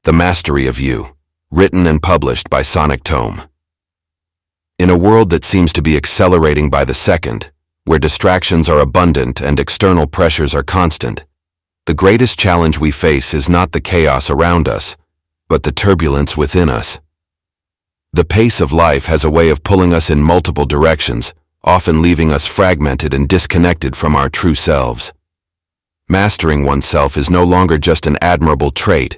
The Mastery of You, written and published by Sonic Tome. In a world that seems to be accelerating by the second, where distractions are abundant and external pressures are constant, the greatest challenge we face is not the chaos around us, but the turbulence within us. The pace of life has a way of pulling us in multiple directions, often leaving us fragmented and disconnected from our true selves. Mastering oneself is no longer just an admirable trait.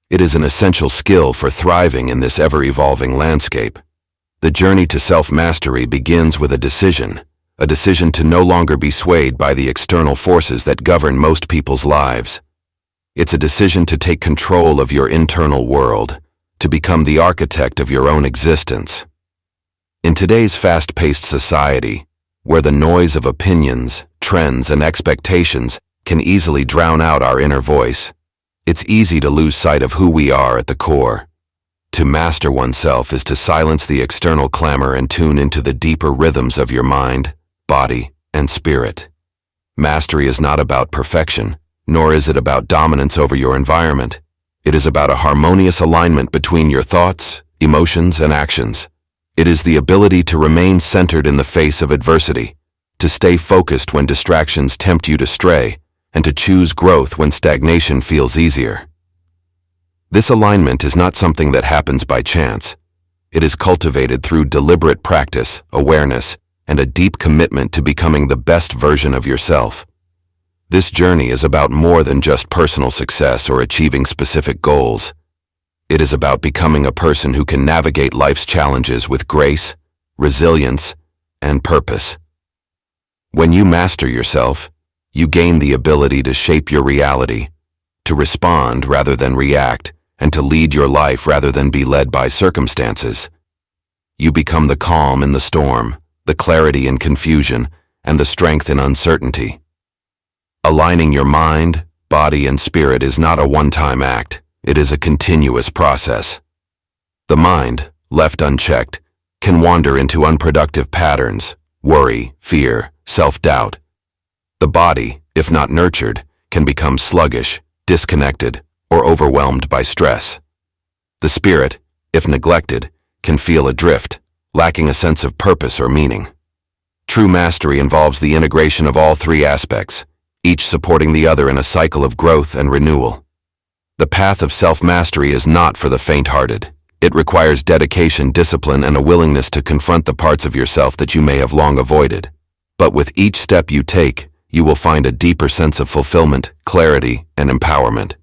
It is an essential skill for thriving in this ever-evolving landscape. The journey to self-mastery begins with a decision to no longer be swayed by the external forces that govern most people's lives. It's a decision to take control of your internal world, to become the architect of your own existence. In today's fast-paced society, where the noise of opinions, trends, and expectations can easily drown out our inner voice, it's easy to lose sight of who we are at the core. To master oneself is to silence the external clamor and tune into the deeper rhythms of your mind, body, and spirit. Mastery is not about perfection, nor is it about dominance over your environment. It is about a harmonious alignment between your thoughts, emotions, and actions. It is the ability to remain centered in the face of adversity, to stay focused when distractions tempt you to stray, and to choose growth when stagnation feels easier. This alignment is not something that happens by chance. It is cultivated through deliberate practice, awareness, and a deep commitment to becoming the best version of yourself. This journey is about more than just personal success or achieving specific goals. It is about becoming a person who can navigate life's challenges with grace, resilience, and purpose. When you master yourself, you gain the ability to shape your reality, to respond rather than react, and to lead your life rather than be led by circumstances. You become the calm in the storm, the clarity in confusion, and the strength in uncertainty. Aligning your mind, body, and spirit is not a one-time act. It is a continuous process. The mind, left unchecked, can wander into unproductive patterns, worry, fear, self-doubt. The body, if not nurtured, can become sluggish, disconnected, or overwhelmed by stress. The spirit, if neglected, can feel adrift, lacking a sense of purpose or meaning. True mastery involves the integration of all three aspects, each supporting the other in a cycle of growth and renewal. The path of self-mastery is not for the faint-hearted. It requires dedication, discipline, and a willingness to confront the parts of yourself that you may have long avoided. But with each step you take, you will find a deeper sense of fulfillment, clarity, and empowerment.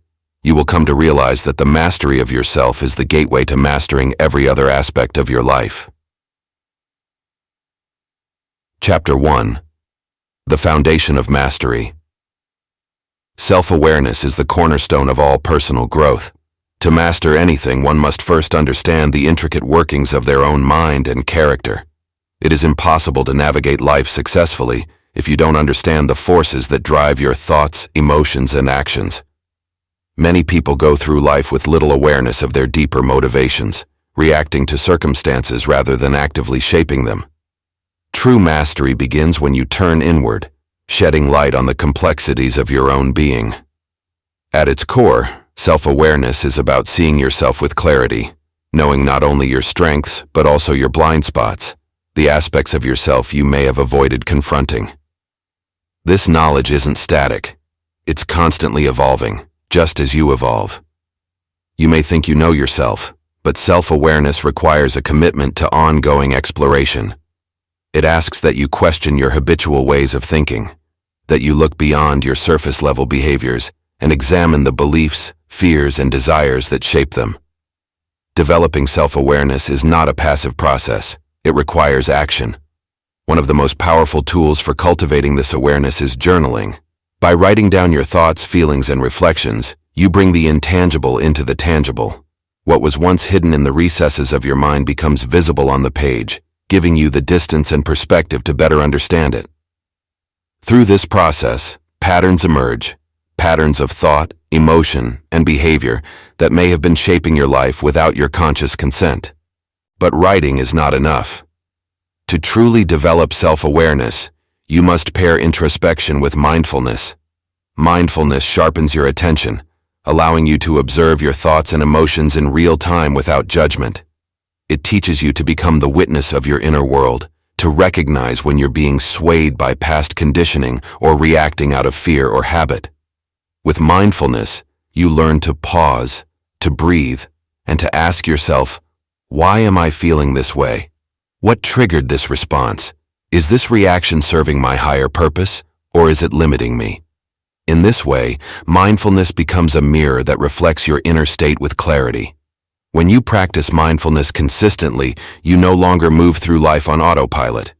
You will come to realize that the mastery of yourself is the gateway to mastering every other aspect of your life. Chapter 1. The Foundation of Mastery. Self-awareness is the cornerstone of all personal growth. To master anything, one must first understand the intricate workings of their own mind and character. It is impossible to navigate life successfully if you don't understand the forces that drive your thoughts, emotions, and actions. Many people go through life with little awareness of their deeper motivations, reacting to circumstances rather than actively shaping them. True mastery begins when you turn inward, shedding light on the complexities of your own being. At its core, self-awareness is about seeing yourself with clarity, knowing not only your strengths but also your blind spots, the aspects of yourself you may have avoided confronting. This knowledge isn't static. It's constantly evolving, just as you evolve. You may think you know yourself, but self-awareness requires a commitment to ongoing exploration. It asks that you question your habitual ways of thinking, that you look beyond your surface-level behaviors and examine the beliefs, fears, and desires that shape them. Developing self-awareness is not a passive process. It requires action. One of the most powerful tools for cultivating this awareness is journaling. By writing down your thoughts, feelings, and reflections, you bring the intangible into the tangible. What was once hidden in the recesses of your mind becomes visible on the page, giving you the distance and perspective to better understand it. Through this process, patterns emerge, patterns of thought, emotion, and behavior that may have been shaping your life without your conscious consent. But writing is not enough. To truly develop self-awareness, you must pair introspection with mindfulness. Mindfulness sharpens your attention, allowing you to observe your thoughts and emotions in real time without judgment. It teaches you to become the witness of your inner world, to recognize when you're being swayed by past conditioning or reacting out of fear or habit. With mindfulness, you learn to pause, to breathe, and to ask yourself, why am I feeling this way? What triggered this response? Is this reaction serving my higher purpose, or is it limiting me? In this way, mindfulness becomes a mirror that reflects your inner state with clarity. When you practice mindfulness consistently, you no longer move through life on autopilot.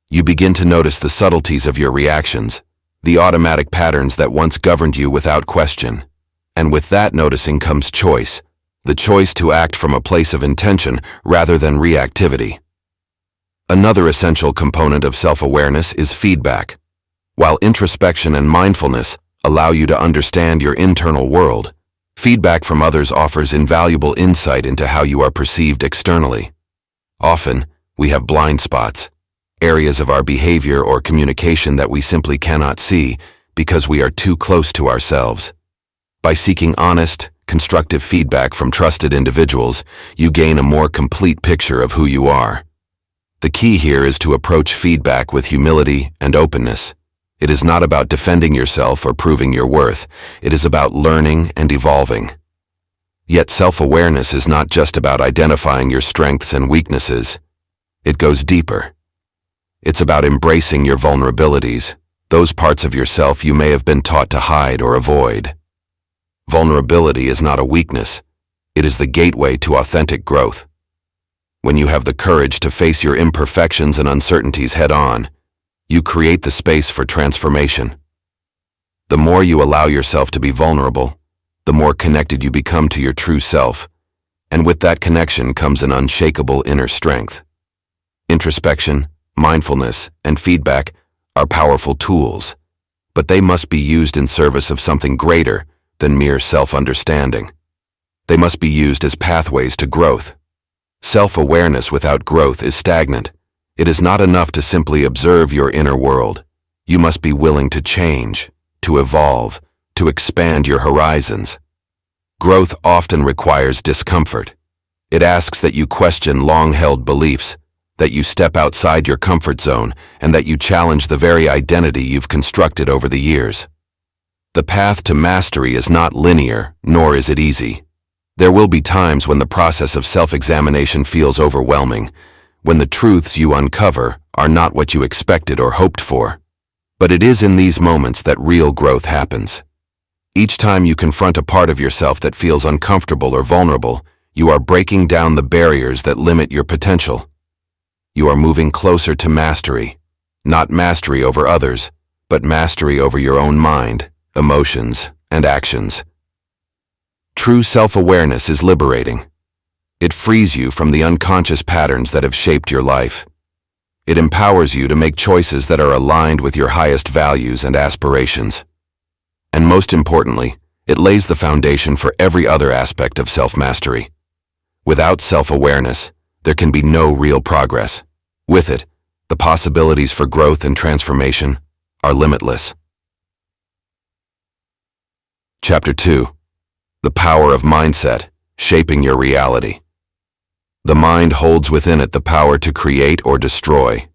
You begin to notice the subtleties of your reactions, the automatic patterns that once governed you without question. And with that noticing comes choice, the choice to act from a place of intention rather than reactivity. Another essential component of self-awareness is feedback. While introspection and mindfulness allow you to understand your internal world, feedback from others offers invaluable insight into how you are perceived externally. Often, we have blind spots, areas of our behavior or communication that we simply cannot see because we are too close to ourselves. By seeking honest, constructive feedback from trusted individuals, you gain a more complete picture of who you are. The key here is to approach feedback with humility and openness. It is not about defending yourself or proving your worth. It is about learning and evolving. Yet self-awareness is not just about identifying your strengths and weaknesses. It goes deeper. It's about embracing your vulnerabilities, those parts of yourself you may have been taught to hide or avoid. Vulnerability is not a weakness. It is the gateway to authentic growth. When you have the courage to face your imperfections and uncertainties head-on, you create the space for transformation. The more you allow yourself to be vulnerable, the more connected you become to your true self, and with that connection comes an unshakable inner strength. Introspection, mindfulness, and feedback are powerful tools, but they must be used in service of something greater than mere self-understanding. They must be used as pathways to growth. Self-awareness without growth is stagnant. It is not enough to simply observe your inner world. You must be willing to change, to evolve, to expand your horizons. Growth often requires discomfort. It asks that you question long-held beliefs, that you step outside your comfort zone, and that you challenge the very identity you've constructed over the years. The path to mastery is not linear, nor is it easy. There will be times when the process of self-examination feels overwhelming, when the truths you uncover are not what you expected or hoped for. But it is in these moments that real growth happens. Each time you confront a part of yourself that feels uncomfortable or vulnerable, you are breaking down the barriers that limit your potential. You are moving closer to mastery, not mastery over others, but mastery over your own mind, emotions, and actions. True self-awareness is liberating. It frees you from the unconscious patterns that have shaped your life. It empowers you to make choices that are aligned with your highest values and aspirations. And most importantly, it lays the foundation for every other aspect of self-mastery. Without self-awareness, there can be no real progress. With it, the possibilities for growth and transformation are limitless. Chapter 2. The Power of Mindset, Shaping Your Reality. The mind holds within it the power to create or destroy.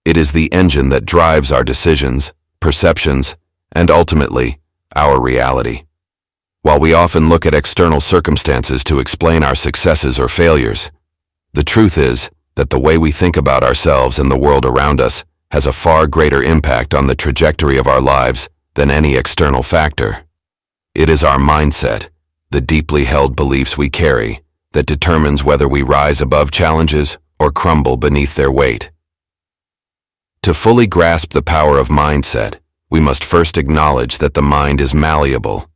It is the engine that drives our decisions, perceptions, and ultimately, our reality. While we often look at external circumstances to explain our successes or failures, the truth is that the way we think about ourselves and the world around us has a far greater impact on the trajectory of our lives than any external factor. It is our mindset, the deeply held beliefs we carry, that determines whether we rise above challenges or crumble beneath their weight. To fully grasp the power of mindset, we must first acknowledge that the mind is malleable.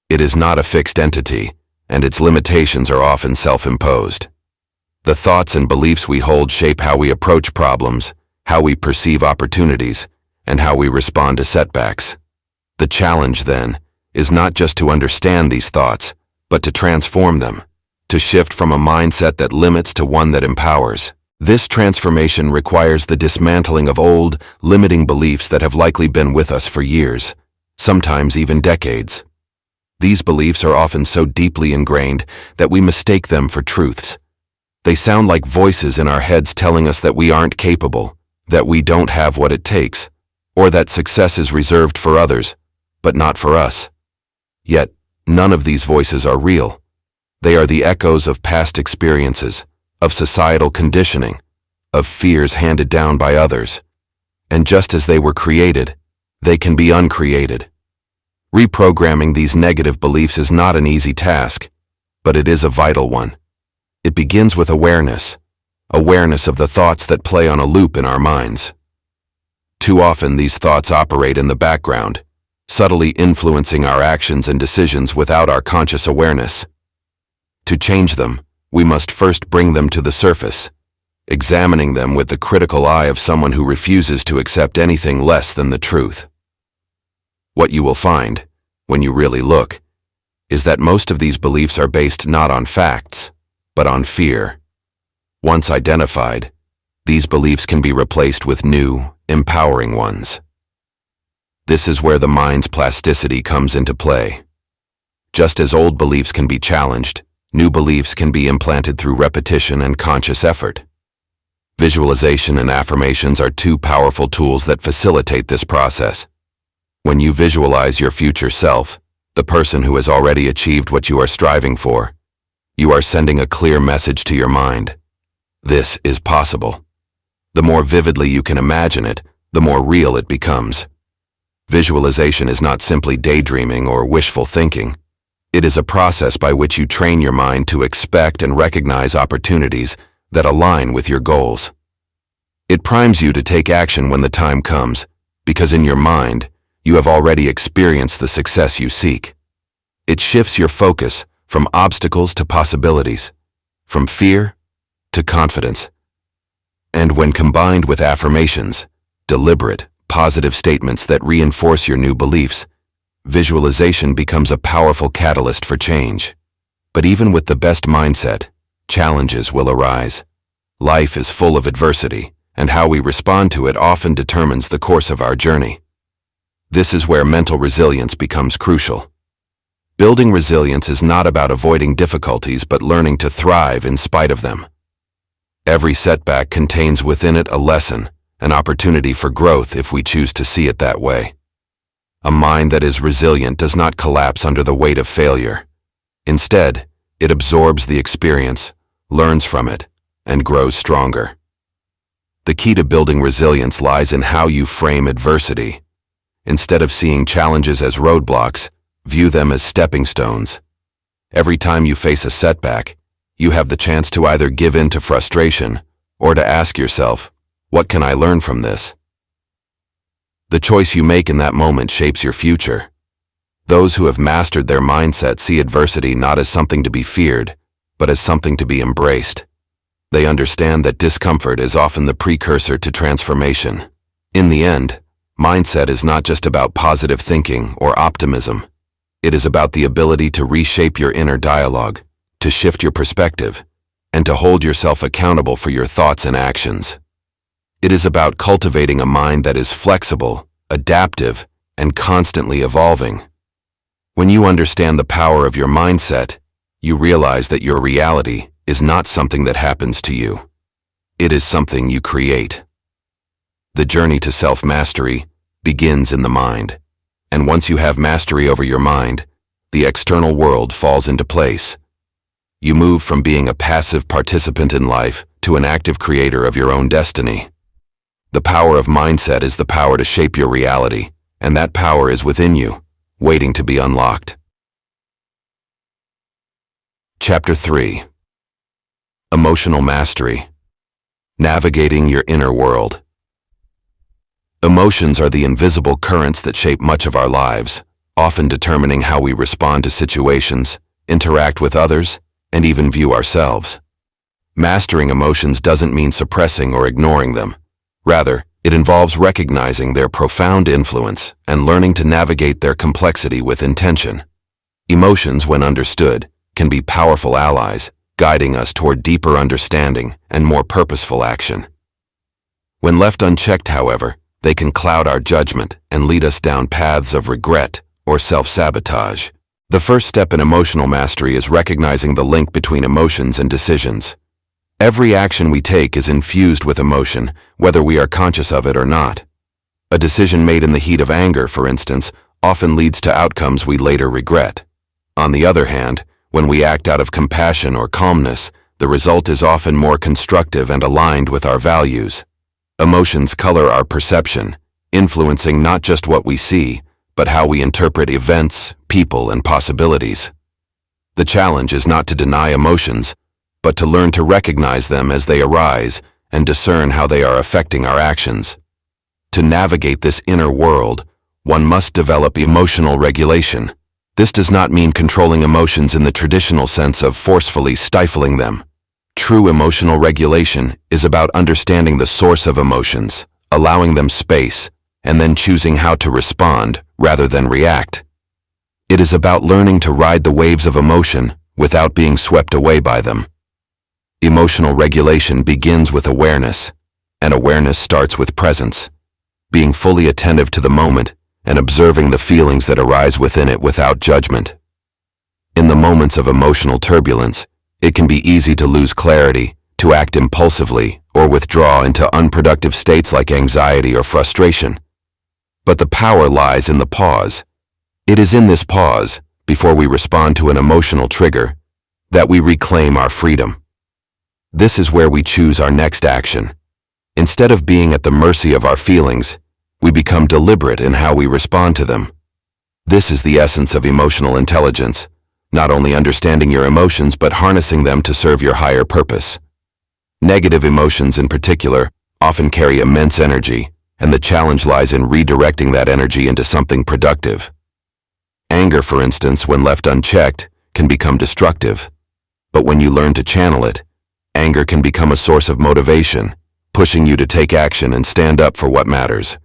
It is not a fixed entity, and its limitations are often self-imposed. The thoughts and beliefs we hold shape how we approach problems, how we perceive opportunities, and how we respond to setbacks. The challenge, then, is not just to understand these thoughts, but to transform them, to shift from a mindset that limits to one that empowers. This transformation requires the dismantling of old, limiting beliefs that have likely been with us for years, sometimes even decades. These beliefs are often so deeply ingrained that we mistake them for truths. They sound like voices in our heads telling us that we aren't capable, that we don't have what it takes, or that success is reserved for others, but not for us. Yet, none of these voices are real. They are the echoes of past experiences, of societal conditioning, of fears handed down by others. And just as they were created, they can be uncreated. Reprogramming these negative beliefs is not an easy task, but it is a vital one. It begins with awareness of the thoughts that play on a loop in our minds. Too often these thoughts operate in the background, subtly influencing our actions and decisions without our conscious awareness. To change them, we must first bring them to the surface, examining them with the critical eye of someone who refuses to accept anything less than the truth. What you will find, when you really look, is that most of these beliefs are based not on facts, but on fear. Once identified, these beliefs can be replaced with new, empowering ones. This is where the mind's plasticity comes into play. Just as old beliefs can be challenged, new beliefs can be implanted through repetition and conscious effort. Visualization and affirmations are two powerful tools that facilitate this process. When you visualize your future self, the person who has already achieved what you are striving for, you are sending a clear message to your mind. This is possible. The more vividly you can imagine it, the more real it becomes. Visualization is not simply daydreaming or wishful thinking. It is a process by which you train your mind to expect and recognize opportunities that align with your goals. It primes you to take action when the time comes, because in your mind, you have already experienced the success you seek. It shifts your focus from obstacles to possibilities, from fear to confidence. And when combined with affirmations, deliberate, positive statements that reinforce your new beliefs, visualization becomes a powerful catalyst for change. But even with the best mindset, challenges will arise. Life is full of adversity, and how we respond to it often determines the course of our journey. This is where mental resilience becomes crucial. Building resilience is not about avoiding difficulties but learning to thrive in spite of them. Every setback contains within it a lesson, an opportunity for growth if we choose to see it that way. A mind that is resilient does not collapse under the weight of failure. Instead, it absorbs the experience, learns from it, and grows stronger. The key to building resilience lies in how you frame adversity. Instead of seeing challenges as roadblocks, view them as stepping stones. Every time you face a setback, you have the chance to either give in to frustration or to ask yourself, what can I learn from this? The choice you make in that moment shapes your future. Those who have mastered their mindset see adversity not as something to be feared, but as something to be embraced. They understand that discomfort is often the precursor to transformation. In the end, mindset is not just about positive thinking or optimism. It is about the ability to reshape your inner dialogue, to shift your perspective, and to hold yourself accountable for your thoughts and actions. It is about cultivating a mind that is flexible, adaptive, and constantly evolving. When you understand the power of your mindset, you realize that your reality is not something that happens to you. It is something you create. The journey to self-mastery begins in the mind, and once you have mastery over your mind, the external world falls into place. You move from being a passive participant in life to an active creator of your own destiny. The power of mindset is the power to shape your reality, and that power is within you, waiting to be unlocked. Chapter 3. Emotional Mastery. Navigating your inner world. Emotions are the invisible currents that shape much of our lives, often determining how we respond to situations, interact with others, and even view ourselves. Mastering emotions doesn't mean suppressing or ignoring them. Rather, it involves recognizing their profound influence and learning to navigate their complexity with intention. Emotions, when understood, can be powerful allies, guiding us toward deeper understanding and more purposeful action. When left unchecked, however, they can cloud our judgment and lead us down paths of regret or self-sabotage. The first step in emotional mastery is recognizing the link between emotions and decisions. Every action we take is infused with emotion, whether we are conscious of it or not. A decision made in the heat of anger, for instance, often leads to outcomes we later regret. On the other hand, when we act out of compassion or calmness, the result is often more constructive and aligned with our values. Emotions color our perception, influencing not just what we see, but how we interpret events, people, and possibilities. The challenge is not to deny emotions, but to learn to recognize them as they arise and discern how they are affecting our actions. To navigate this inner world, one must develop emotional regulation. This does not mean controlling emotions in the traditional sense of forcefully stifling them. True emotional regulation is about understanding the source of emotions, allowing them space, and then choosing how to respond rather than react. It is about learning to ride the waves of emotion without being swept away by them. Emotional regulation begins with awareness, and awareness starts with presence, being fully attentive to the moment and observing the feelings that arise within it without judgment. In the moments of emotional turbulence, it can be easy to lose clarity, to act impulsively, or withdraw into unproductive states like anxiety or frustration. But the power lies in the pause. It is in this pause, before we respond to an emotional trigger, that we reclaim our freedom. This is where we choose our next action. Instead of being at the mercy of our feelings, we become deliberate in how we respond to them. This is the essence of emotional intelligence, not only understanding your emotions but harnessing them to serve your higher purpose. Negative emotions in particular often carry immense energy, and the challenge lies in redirecting that energy into something productive. Anger, for instance, when left unchecked, can become destructive. But when you learn to channel it, anger can become a source of motivation, pushing you to take action and stand up for what matters.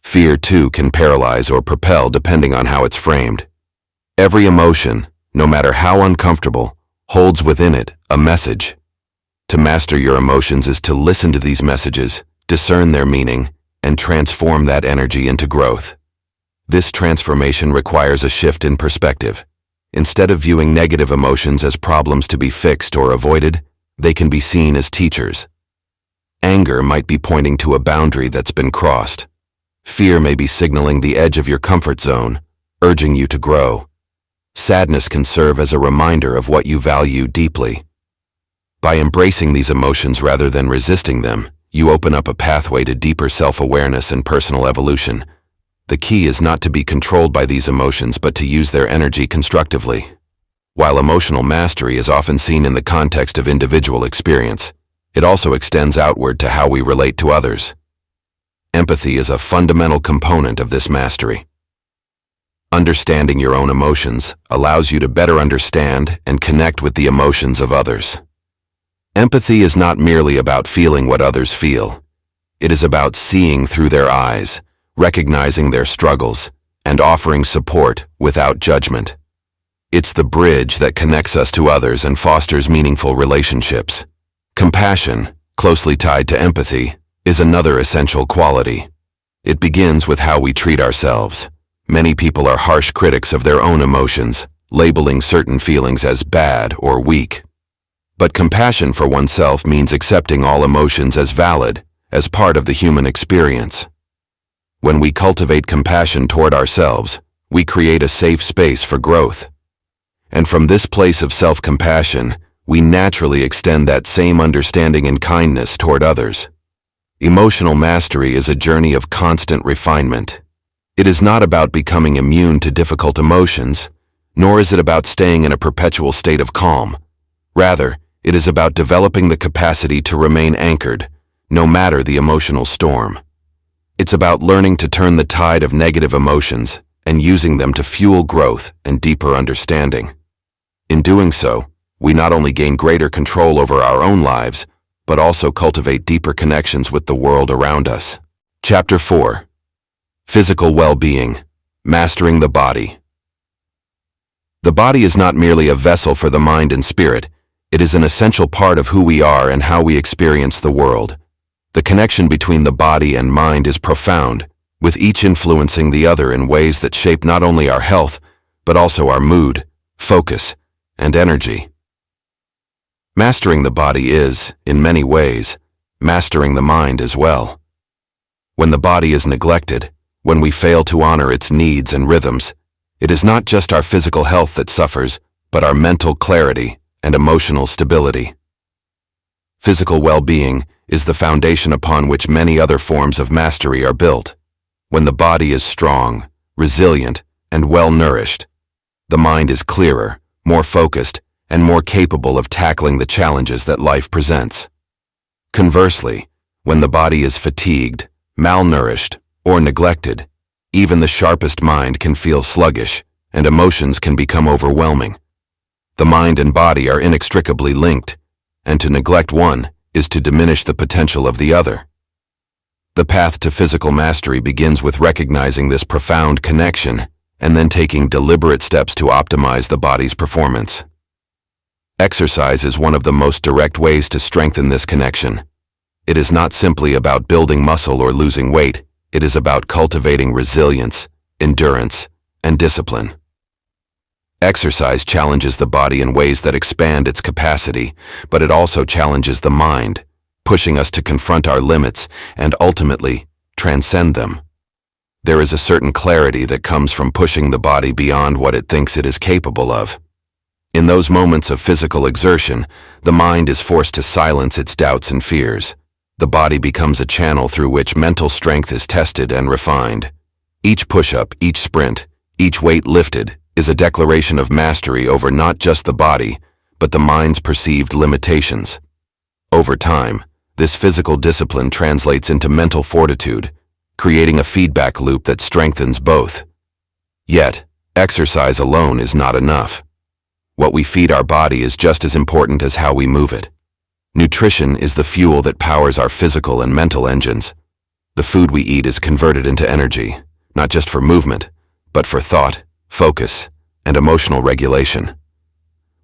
Fear, too, can paralyze or propel depending on how it's framed. Every emotion, no matter how uncomfortable, holds within it a message. To master your emotions is to listen to these messages, discern their meaning, and transform that energy into growth. This transformation requires a shift in perspective. Instead of viewing negative emotions as problems to be fixed or avoided, they can be seen as teachers. Anger might be pointing to a boundary that's been crossed. Fear may be signaling the edge of your comfort zone, urging you to grow. Sadness can serve as a reminder of what you value deeply. By embracing these emotions rather than resisting them, you open up a pathway to deeper self-awareness and personal evolution. The key is not to be controlled by these emotions but to use their energy constructively. While emotional mastery is often seen in the context of individual experience, it also extends outward to how we relate to others. Empathy is a fundamental component of this mastery. Understanding your own emotions allows you to better understand and connect with the emotions of others. Empathy is not merely about feeling what others feel. It is about seeing through their eyes, recognizing their struggles, and offering support without judgment. It's the bridge that connects us to others and fosters meaningful relationships. Compassion, closely tied to empathy, is another essential quality. It begins with how we treat ourselves. Many people are harsh critics of their own emotions, labeling certain feelings as bad or weak. But compassion for oneself means accepting all emotions as valid, as part of the human experience. When we cultivate compassion toward ourselves, we create a safe space for growth. And from this place of self-compassion, we naturally extend that same understanding and kindness toward others. Emotional mastery is a journey of constant refinement. It is not about becoming immune to difficult emotions, nor is it about staying in a perpetual state of calm. Rather, it is about developing the capacity to remain anchored, no matter the emotional storm. It's about learning to turn the tide of negative emotions and using them to fuel growth and deeper understanding. In doing so, we not only gain greater control over our own lives, but also cultivate deeper connections with the world around us. Chapter 4. Physical Well-Being, Mastering the Body. The body is not merely a vessel for the mind and spirit, it is an essential part of who we are and how we experience the world. The connection between the body and mind is profound, with each influencing the other in ways that shape not only our health, but also our mood, focus, and energy. Mastering the body is, in many ways, mastering the mind as well. When the body is neglected, when we fail to honor its needs and rhythms, it is not just our physical health that suffers, but our mental clarity and emotional stability. Physical well-being is the foundation upon which many other forms of mastery are built. When the body is strong, resilient, and well-nourished, the mind is clearer, more focused, and more capable of tackling the challenges that life presents. Conversely, when the body is fatigued, malnourished, or neglected, even the sharpest mind can feel sluggish, and emotions can become overwhelming. The mind and body are inextricably linked, and to neglect one is to diminish the potential of the other. The path to physical mastery begins with recognizing this profound connection and then taking deliberate steps to optimize the body's performance. Exercise is one of the most direct ways to strengthen this connection. It is not simply about building muscle or losing weight, it is about cultivating resilience, endurance, and discipline. Exercise challenges the body in ways that expand its capacity, but it also challenges the mind, pushing us to confront our limits and ultimately transcend them. There is a certain clarity that comes from pushing the body beyond what it thinks it is capable of. In those moments of physical exertion, the mind is forced to silence its doubts and fears. The body becomes a channel through which mental strength is tested and refined. Each push-up, each sprint, each weight lifted is a declaration of mastery over not just the body, but the mind's perceived limitations. Over time, this physical discipline translates into mental fortitude, creating a feedback loop that strengthens both. Yet, exercise alone is not enough. What we feed our body is just as important as how we move it. Nutrition is the fuel that powers our physical and mental engines. The food we eat is converted into energy, not just for movement, but for thought, focus, and emotional regulation.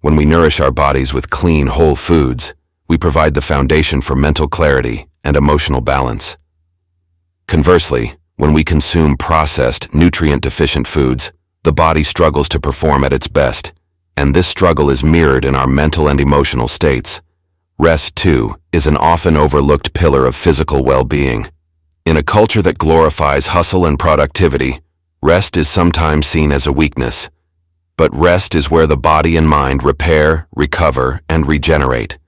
When we nourish our bodies with clean, whole foods, we provide the foundation for mental clarity and emotional balance. Conversely, when we consume processed, nutrient-deficient foods, the body struggles to perform at its best, and this struggle is mirrored in our mental and emotional states. Rest, too, is an often overlooked pillar of physical well-being. In a culture that glorifies hustle and productivity, rest is sometimes seen as a weakness. But rest is where the body and mind repair, recover, and regenerate.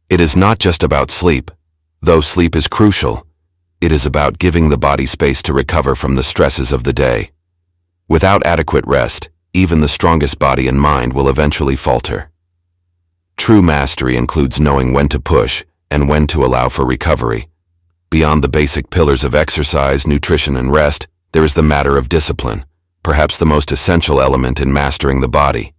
It is not just about sleep, though sleep is crucial. It is about giving the body space to recover from the stresses of the day. Without adequate rest, even the strongest body and mind will eventually falter. True mastery includes knowing when to push and when to allow for recovery. Beyond the basic pillars of exercise, nutrition, and rest, there is the matter of discipline, perhaps the most essential element in mastering the body.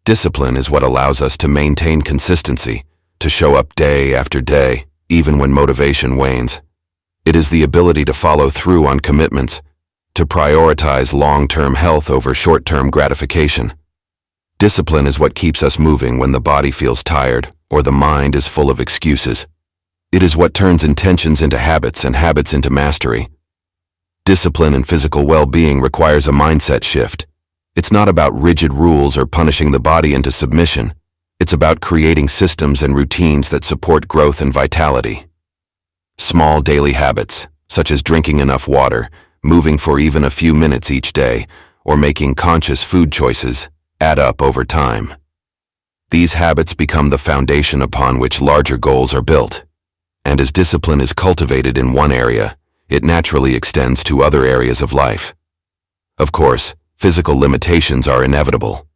Discipline is what allows us to maintain consistency, to show up day after day, even when motivation wanes. It is the ability to follow through on commitments, to prioritize long-term health over short-term gratification. Discipline is what keeps us moving when the body feels tired or the mind is full of excuses. It is what turns intentions into habits and habits into mastery. Discipline and physical well-being requires a mindset shift. It's not about rigid rules or punishing the body into submission. It's about creating systems and routines that support growth and vitality. Small daily habits, such as drinking enough water, moving for even a few minutes each day, or making conscious food choices, add up over time. These habits become the foundation upon which larger goals are built. And as discipline is cultivated in one area, it naturally extends to other areas of life. Of course, physical limitations are inevitable.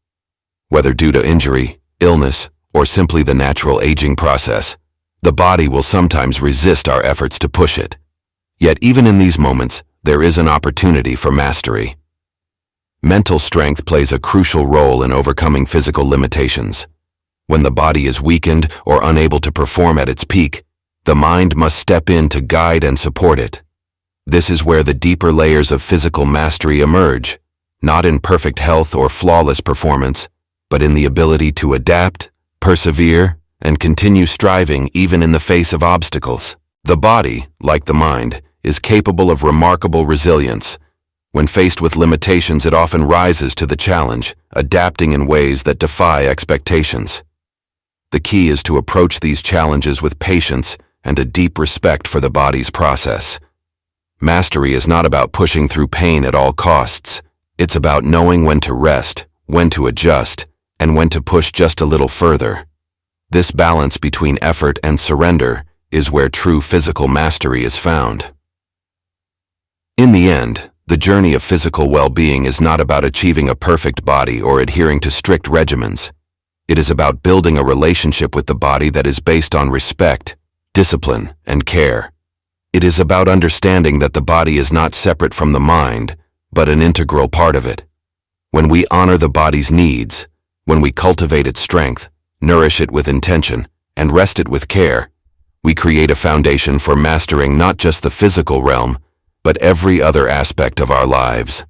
Whether due to injury, illness, or simply the natural aging process, the body will sometimes resist our efforts to push it. Yet even in these moments, there is an opportunity for mastery. Mental strength plays a crucial role in overcoming physical limitations. When the body is weakened or unable to perform at its peak, the mind must step in to guide and support it. This is where the deeper layers of physical mastery emerge, not in perfect health or flawless performance, but in the ability to adapt, persevere, and continue striving even in the face of obstacles. The body, like the mind, is capable of remarkable resilience. When faced with limitations, it often rises to the challenge, adapting in ways that defy expectations. The key is to approach these challenges with patience and a deep respect for the body's process. Mastery is not about pushing through pain at all costs. It's about knowing when to rest, when to adjust, and when to push just a little further. This balance between effort and surrender is where true physical mastery is found. In the end, the journey of physical well-being is not about achieving a perfect body or adhering to strict regimens. It is about building a relationship with the body that is based on respect, discipline, and care. It is about understanding that the body is not separate from the mind, but an integral part of it. When we honor the body's needs, when we cultivate its strength, nourish it with intention, and rest it with care, we create a foundation for mastering not just the physical realm, but every other aspect of our lives.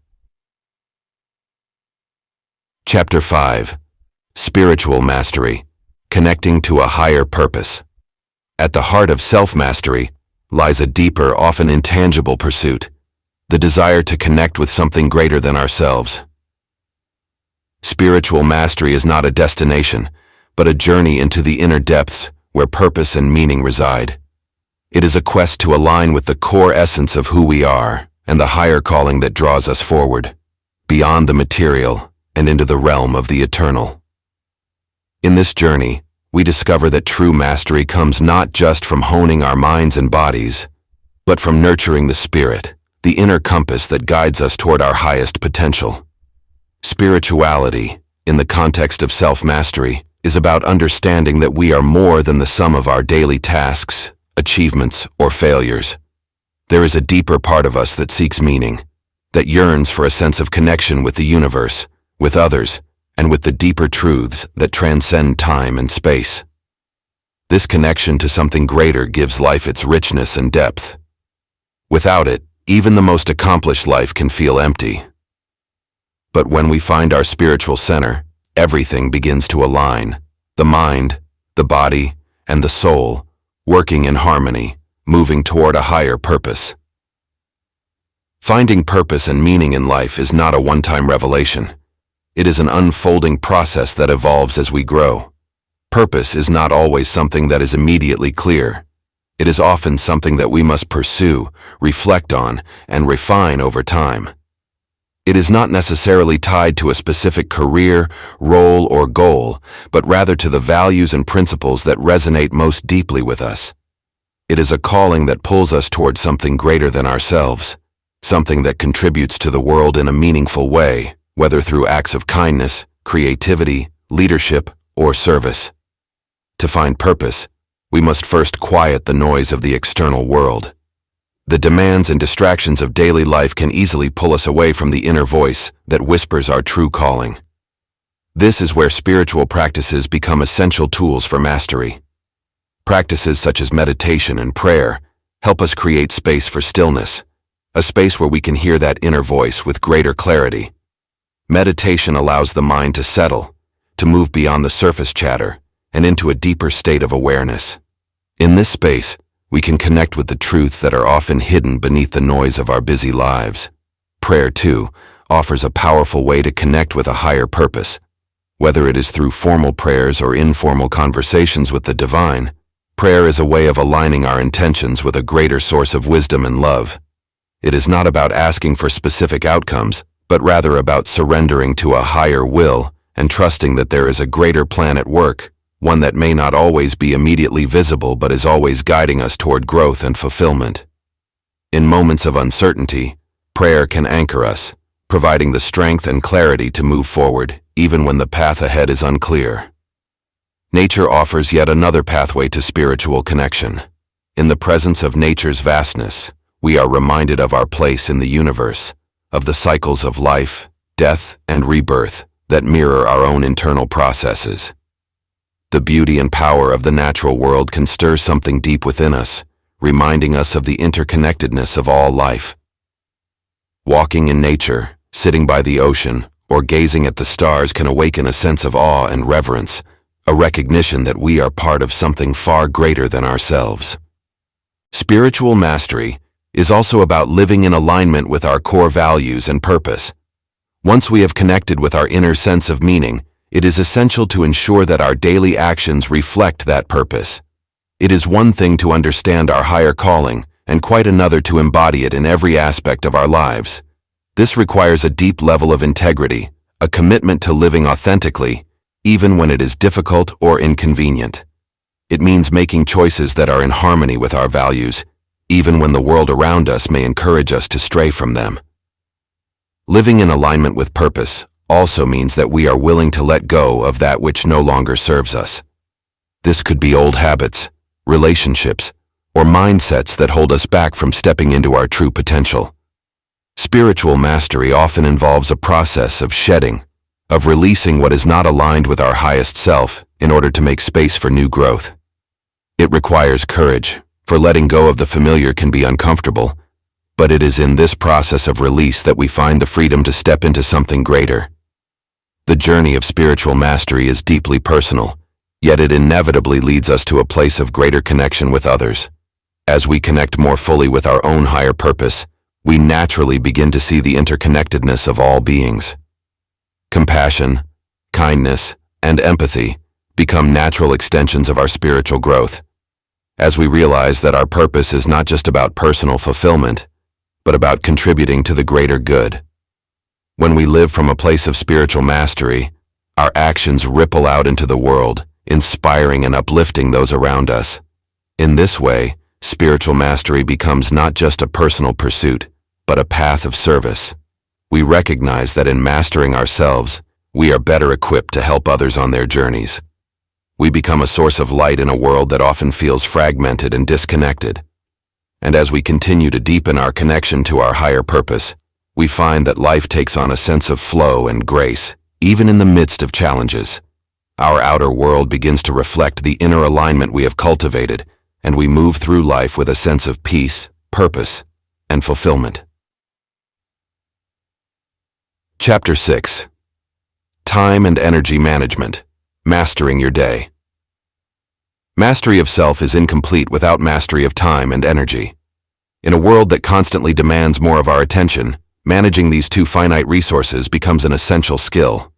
Chapter 5. Spiritual Mastery, Connecting to a Higher Purpose. At the heart of self-mastery lies a deeper, often intangible pursuit, the desire to connect with something greater than ourselves. Spiritual mastery is not a destination, but a journey into the inner depths where purpose and meaning reside. It is a quest to align with the core essence of who we are and the higher calling that draws us forward, beyond the material and into the realm of the eternal. In this journey, we discover that true mastery comes not just from honing our minds and bodies, but from nurturing the spirit, the inner compass that guides us toward our highest potential. Spirituality, in the context of self-mastery, is about understanding that we are more than the sum of our daily tasks, achievements, or failures. There is a deeper part of us that seeks meaning, that yearns for a sense of connection with the universe, with others, and with the deeper truths that transcend time and space. This connection to something greater gives life its richness and depth. Without it, even the most accomplished life can feel empty. But when we find our spiritual center, everything begins to align, the mind, the body, and the soul, working in harmony, moving toward a higher purpose. Finding purpose and meaning in life is not a one-time revelation. It is an unfolding process that evolves as we grow. Purpose is not always something that is immediately clear. It is often something that we must pursue, reflect on, and refine over time. It is not necessarily tied to a specific career, role, or goal, but rather to the values and principles that resonate most deeply with us. It is a calling that pulls us towards something greater than ourselves, something that contributes to the world in a meaningful way, whether through acts of kindness, creativity, leadership, or service. To find purpose, we must first quiet the noise of the external world. The demands and distractions of daily life can easily pull us away from the inner voice that whispers our true calling. This is where spiritual practices become essential tools for mastery. Practices such as meditation and prayer help us create space for stillness, a space where we can hear that inner voice with greater clarity. Meditation allows the mind to settle, to move beyond the surface chatter, and into a deeper state of awareness. In this space, we can connect with the truths that are often hidden beneath the noise of our busy lives. Prayer, too, offers a powerful way to connect with a higher purpose. Whether it is through formal prayers or informal conversations with the divine, prayer is a way of aligning our intentions with a greater source of wisdom and love. It is not about asking for specific outcomes, but rather about surrendering to a higher will and trusting that there is a greater plan at work, one that may not always be immediately visible but is always guiding us toward growth and fulfillment. In moments of uncertainty, prayer can anchor us, providing the strength and clarity to move forward, even when the path ahead is unclear. Nature offers yet another pathway to spiritual connection. In the presence of nature's vastness, we are reminded of our place in the universe, of the cycles of life, death, and rebirth that mirror our own internal processes. The beauty and power of the natural world can stir something deep within us, reminding us of the interconnectedness of all life. Walking in nature, sitting by the ocean, or gazing at the stars can awaken a sense of awe and reverence, a recognition that we are part of something far greater than ourselves. Spiritual mastery is also about living in alignment with our core values and purpose. Once we have connected with our inner sense of meaning, it is essential to ensure that our daily actions reflect that purpose. It is one thing to understand our higher calling, and quite another to embody it in every aspect of our lives. This requires a deep level of integrity, a commitment to living authentically, even when it is difficult or inconvenient. It means making choices that are in harmony with our values, even when the world around us may encourage us to stray from them. Living in alignment with purpose also means that we are willing to let go of that which no longer serves us. This could be old habits, relationships, or mindsets that hold us back from stepping into our true potential. Spiritual mastery often involves a process of shedding, of releasing what is not aligned with our highest self in order to make space for new growth. It requires courage, for letting go of the familiar can be uncomfortable, but it is in this process of release that we find the freedom to step into something greater. The journey of spiritual mastery is deeply personal, yet it inevitably leads us to a place of greater connection with others. As we connect more fully with our own higher purpose, we naturally begin to see the interconnectedness of all beings. Compassion, kindness, and empathy become natural extensions of our spiritual growth, as we realize that our purpose is not just about personal fulfillment, but about contributing to the greater good. When we live from a place of spiritual mastery, our actions ripple out into the world, inspiring and uplifting those around us. In this way, spiritual mastery becomes not just a personal pursuit, but a path of service. We recognize that in mastering ourselves, we are better equipped to help others on their journeys. We become a source of light in a world that often feels fragmented and disconnected. And as we continue to deepen our connection to our higher purpose, we find that life takes on a sense of flow and grace, even in the midst of challenges. Our outer world begins to reflect the inner alignment we have cultivated, and we move through life with a sense of peace, purpose, and fulfillment. Chapter 6. Time and Energy Management. Mastering your day. Mastery of self is incomplete without mastery of time and energy. In a world that constantly demands more of our attention, managing these two finite resources becomes an essential skill.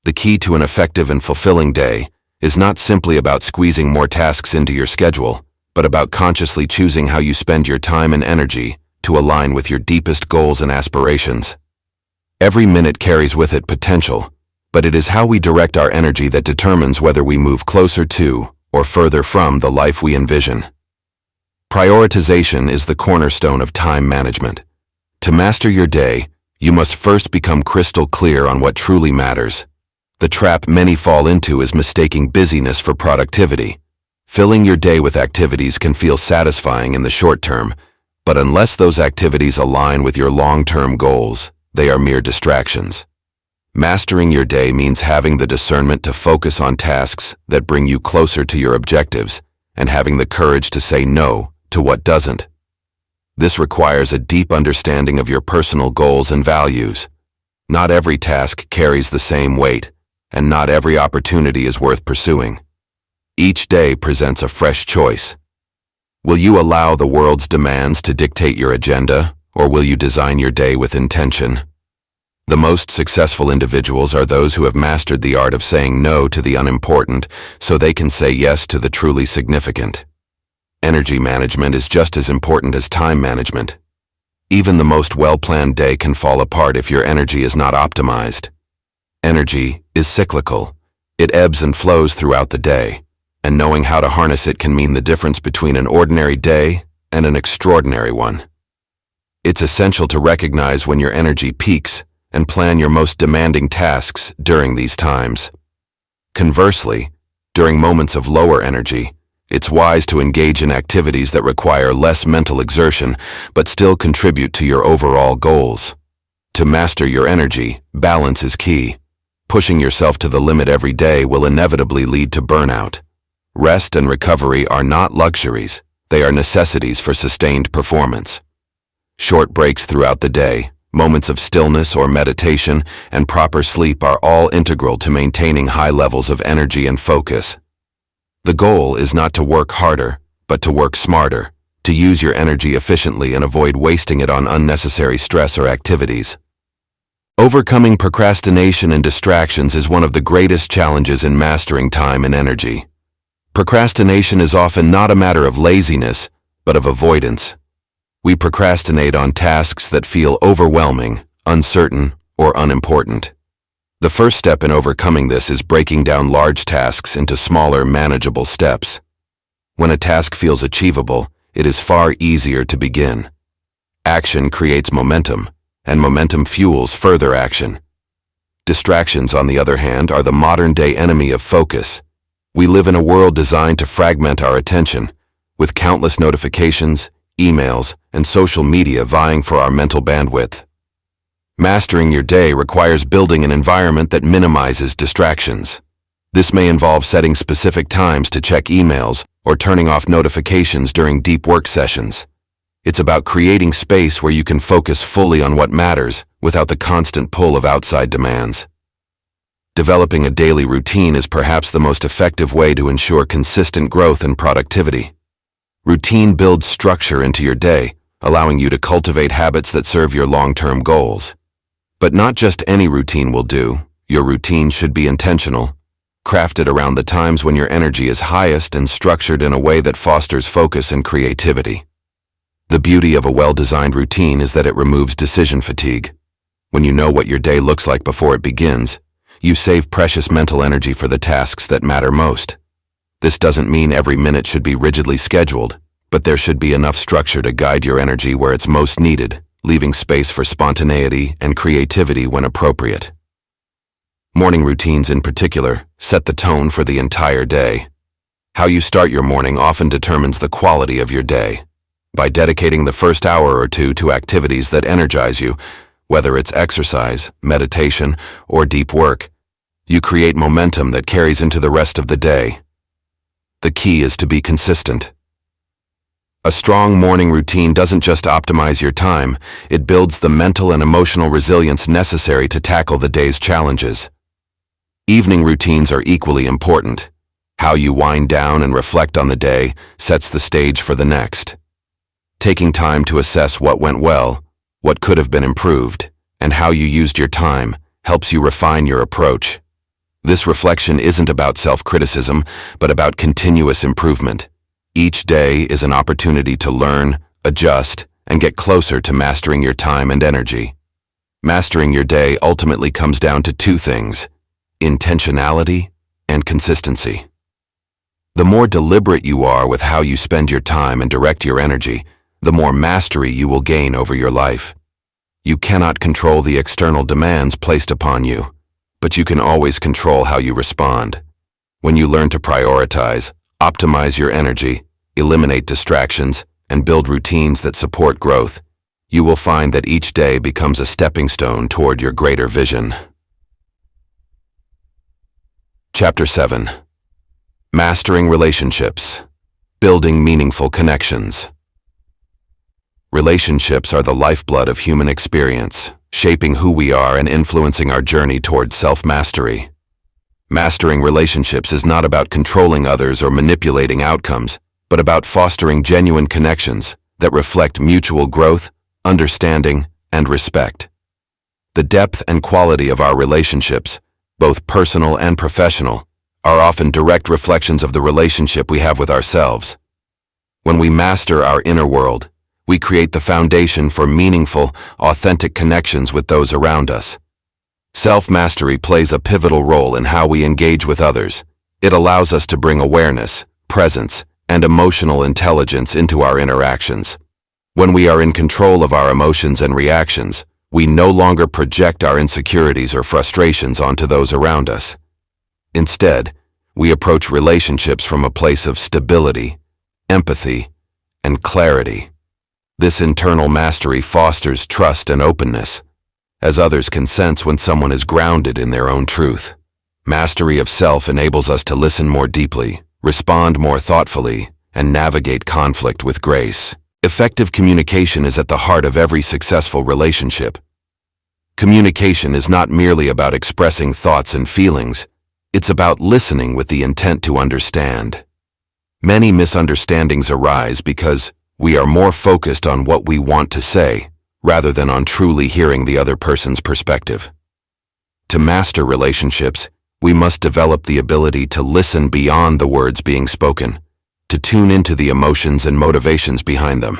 The key to an effective and fulfilling day is not simply about squeezing more tasks into your schedule, but about consciously choosing how you spend your time and energy to align with your deepest goals and aspirations. Every minute carries with it potential, but it is how we direct our energy that determines whether we move closer to or further from the life we envision. Prioritization is the cornerstone of time management. To master your day, you must first become crystal clear on what truly matters. The trap many fall into is mistaking busyness for productivity. Filling your day with activities can feel satisfying in the short term, but unless those activities align with your long-term goals, they are mere distractions. Mastering your day means having the discernment to focus on tasks that bring you closer to your objectives and having the courage to say no to what doesn't. This requires a deep understanding of your personal goals and values. Not every task carries the same weight, and not every opportunity is worth pursuing. Each day presents a fresh choice. Will you allow the world's demands to dictate your agenda, or will you design your day with intention? The most successful individuals are those who have mastered the art of saying no to the unimportant so they can say yes to the truly significant. Energy management is just as important as time management. Even the most well-planned day can fall apart if your energy is not optimized. Energy is cyclical. It ebbs and flows throughout the day, and knowing how to harness it can mean the difference between an ordinary day and an extraordinary one. It's essential to recognize when your energy peaks and plan your most demanding tasks during these times. Conversely, during moments of lower energy, it's wise to engage in activities that require less mental exertion but still contribute to your overall goals. To master your energy, balance is key. Pushing yourself to the limit every day will inevitably lead to burnout. Rest and recovery are not luxuries, they are necessities for sustained performance. Short breaks throughout the day, moments of stillness or meditation, and proper sleep are all integral to maintaining high levels of energy and focus. The goal is not to work harder, but to work smarter, to use your energy efficiently and avoid wasting it on unnecessary stress or activities. Overcoming procrastination and distractions is one of the greatest challenges in mastering time and energy. Procrastination is often not a matter of laziness, but of avoidance. We procrastinate on tasks that feel overwhelming, uncertain, or unimportant. The first step in overcoming this is breaking down large tasks into smaller, manageable steps. When a task feels achievable, it is far easier to begin. Action creates momentum, and momentum fuels further action. Distractions, on the other hand, are the modern-day enemy of focus. We live in a world designed to fragment our attention, with countless notifications, emails, and social media vying for our mental bandwidth. Mastering your day requires building an environment that minimizes distractions. This may involve setting specific times to check emails or turning off notifications during deep work sessions. It's about creating space where you can focus fully on what matters without the constant pull of outside demands. Developing a daily routine is perhaps the most effective way to ensure consistent growth and productivity. Routine builds structure into your day, allowing you to cultivate habits that serve your long-term goals. But not just any routine will do. Your routine should be intentional, crafted around the times when your energy is highest and structured in a way that fosters focus and creativity. The beauty of a well-designed routine is that it removes decision fatigue. When you know what your day looks like before it begins, you save precious mental energy for the tasks that matter most. This doesn't mean every minute should be rigidly scheduled, but there should be enough structure to guide your energy where it's most needed, leaving space for spontaneity and creativity when appropriate. Morning routines in particular set the tone for the entire day. How you start your morning often determines the quality of your day. By dedicating the first hour or two to activities that energize you, whether it's exercise, meditation, or deep work, you create momentum that carries into the rest of the day. The key is to be consistent. A strong morning routine doesn't just optimize your time, it builds the mental and emotional resilience necessary to tackle the day's challenges. Evening routines are equally important. How you wind down and reflect on the day sets the stage for the next. Taking time to assess what went well, what could have been improved, and how you used your time helps you refine your approach. This reflection isn't about self-criticism, but about continuous improvement. Each day is an opportunity to learn, adjust, and get closer to mastering your time and energy. Mastering your day ultimately comes down to two things: intentionality and consistency. The more deliberate you are with how you spend your time and direct your energy, the more mastery you will gain over your life. You cannot control the external demands placed upon you, but you can always control how you respond. When you learn to prioritize, optimize your energy, eliminate distractions, and build routines that support growth, you will find that each day becomes a stepping stone toward your greater vision. Chapter 7. Mastering relationships. Building meaningful connections. Relationships are the lifeblood of human experience, shaping who we are and influencing our journey towards self-mastery. Mastering relationships is not about controlling others or manipulating outcomes, but about fostering genuine connections that reflect mutual growth, understanding, and respect. The depth and quality of our relationships, both personal and professional, are often direct reflections of the relationship we have with ourselves. When we master our inner world, we create the foundation for meaningful, authentic connections with those around us. Self-mastery plays a pivotal role in how we engage with others. It allows us to bring awareness, presence, and emotional intelligence into our interactions. When we are in control of our emotions and reactions, we no longer project our insecurities or frustrations onto those around us. Instead, we approach relationships from a place of stability, empathy, and clarity. This internal mastery fosters trust and openness, as others can sense when someone is grounded in their own truth. Mastery of self enables us to listen more deeply, respond more thoughtfully, and navigate conflict with grace. Effective communication is at the heart of every successful relationship. Communication is not merely about expressing thoughts and feelings, it's about listening with the intent to understand. Many misunderstandings arise because We are more focused on what we want to say, rather than on truly hearing the other person's perspective. To master relationships, we must develop the ability to listen beyond the words being spoken, to tune into the emotions and motivations behind them.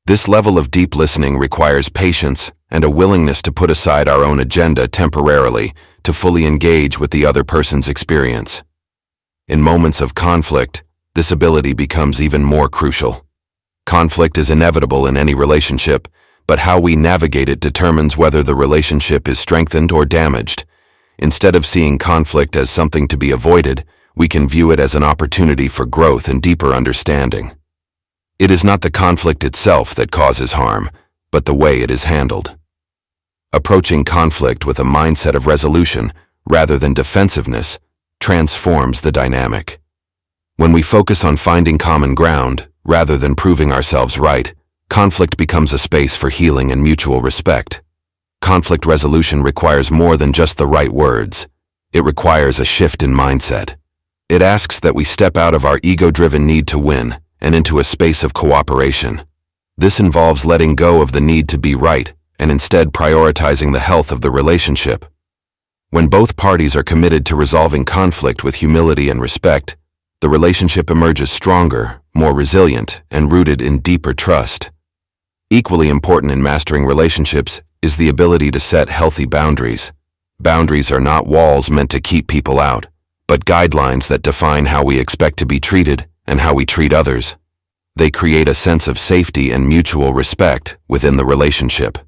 This level of deep listening requires patience and a willingness to put aside our own agenda temporarily to fully engage with the other person's experience. In moments of conflict, this ability becomes even more crucial. Conflict is inevitable in any relationship, but how we navigate it determines whether the relationship is strengthened or damaged. Instead of seeing conflict as something to be avoided, we can view it as an opportunity for growth and deeper understanding. It is not the conflict itself that causes harm, but the way it is handled. Approaching conflict with a mindset of resolution, rather than defensiveness, transforms the dynamic. When we focus on finding common ground, rather than proving ourselves right, conflict becomes a space for healing and mutual respect. Conflict resolution requires more than just the right words. It requires a shift in mindset. It asks that we step out of our ego-driven need to win and into a space of cooperation. This involves letting go of the need to be right and instead prioritizing the health of the relationship. When both parties are committed to resolving conflict with humility and respect, the relationship emerges stronger, more resilient, and rooted in deeper trust. Equally important in mastering relationships is the ability to set healthy boundaries. Boundaries are not walls meant to keep people out, but guidelines that define how we expect to be treated and how we treat others. They create a sense of safety and mutual respect within the relationship.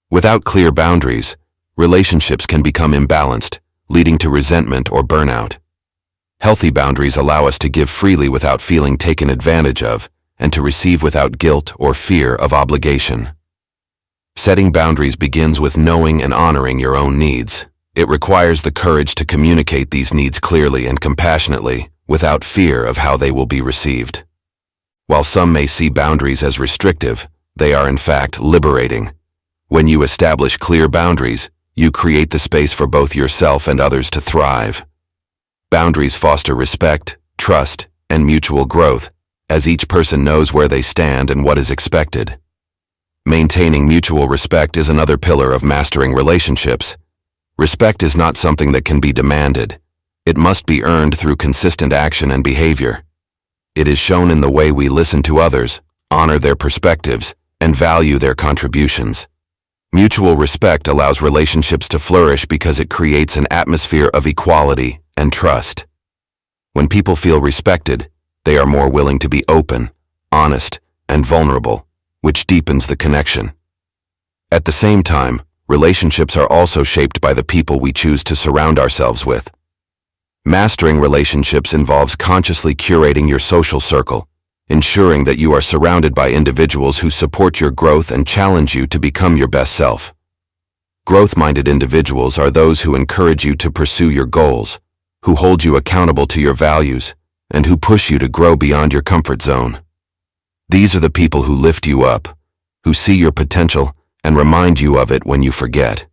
Without clear boundaries, relationships can become imbalanced, leading to resentment or burnout. Healthy boundaries allow us to give freely without feeling taken advantage of, and to receive without guilt or fear of obligation. Setting boundaries begins with knowing and honoring your own needs. It requires the courage to communicate these needs clearly and compassionately, without fear of how they will be received. While some may see boundaries as restrictive, they are in fact liberating. When you establish clear boundaries, you create the space for both yourself and others to thrive. Boundaries foster respect, trust, and mutual growth, as each person knows where they stand and what is expected. Maintaining mutual respect is another pillar of mastering relationships. Respect is not something that can be demanded. It must be earned through consistent action and behavior. It is shown in the way we listen to others, honor their perspectives, and value their contributions. Mutual respect allows relationships to flourish because it creates an atmosphere of equality and trust. When people feel respected, they are more willing to be open, honest, and vulnerable, which deepens the connection. At the same time, relationships are also shaped by the people we choose to surround ourselves with. Mastering relationships involves consciously curating your social circle, ensuring that you are surrounded by individuals who support your growth and challenge you to become your best self. Growth-minded individuals are those who encourage you to pursue your goals, who hold you accountable to your values, and who push you to grow beyond your comfort zone. These are the people who lift you up, who see your potential and remind you of it when you forget.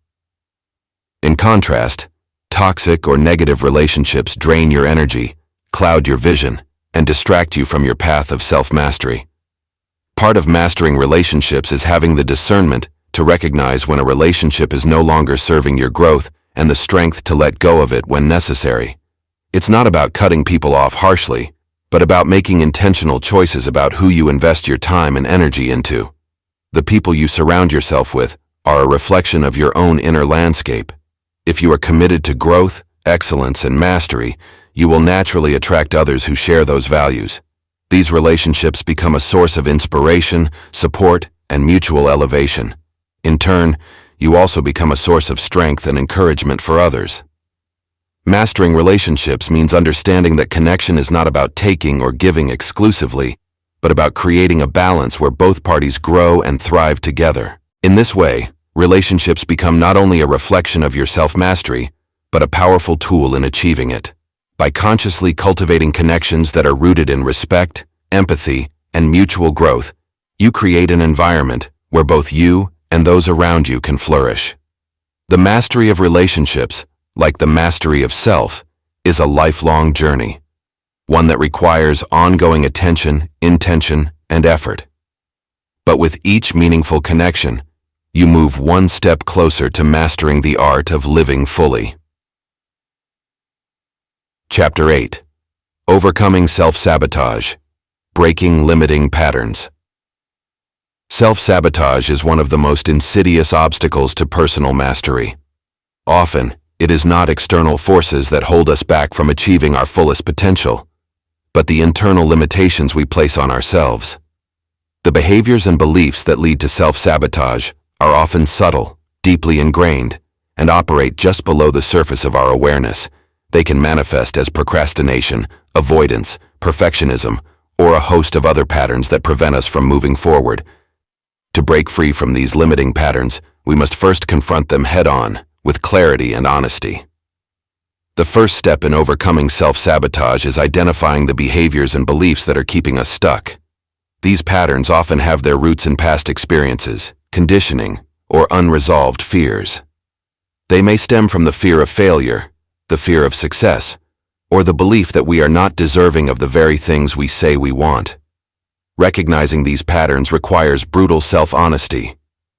In contrast, toxic or negative relationships drain your energy, cloud your vision, and distract you from your path of self-mastery. Part of mastering relationships is having the discernment to recognize when a relationship is no longer serving your growth and the strength to let go of it when necessary. It's not about cutting people off harshly, but about making intentional choices about who you invest your time and energy into. The people you surround yourself with are a reflection of your own inner landscape. If you are committed to growth, excellence, and mastery, you will naturally attract others who share those values. These relationships become a source of inspiration, support, and mutual elevation. In turn, you also become a source of strength and encouragement for others. Mastering relationships means understanding that connection is not about taking or giving exclusively, but about creating a balance where both parties grow and thrive together. In this way, relationships become not only a reflection of your self-mastery, but a powerful tool in achieving it. By consciously cultivating connections that are rooted in respect, empathy, and mutual growth, you create an environment where both you and those around you can flourish. The mastery of relationships, like the mastery of self, is a lifelong journey. one that requires ongoing attention, intention, and effort. But with each meaningful connection, you move one step closer to mastering the art of living fully. Chapter 8. Overcoming self-sabotage. Breaking limiting patterns. Self-sabotage is one of the most insidious obstacles to personal mastery. Often, it is not external forces that hold us back from achieving our fullest potential, but the internal limitations we place on ourselves. The behaviors and beliefs that lead to self-sabotage are often subtle, deeply ingrained, and operate just below the surface of our awareness. They can manifest as procrastination, avoidance, perfectionism, or a host of other patterns that prevent us from moving forward. To break free from these limiting patterns, we must first confront them head-on, with clarity and honesty. The first step in overcoming self-sabotage is identifying the behaviors and beliefs that are keeping us stuck. These patterns often have their roots in past experiences, conditioning, or unresolved fears. They may stem from the fear of failure, the fear of success, or the belief that we are not deserving of the very things we say we want. Recognizing these patterns requires brutal self-honesty,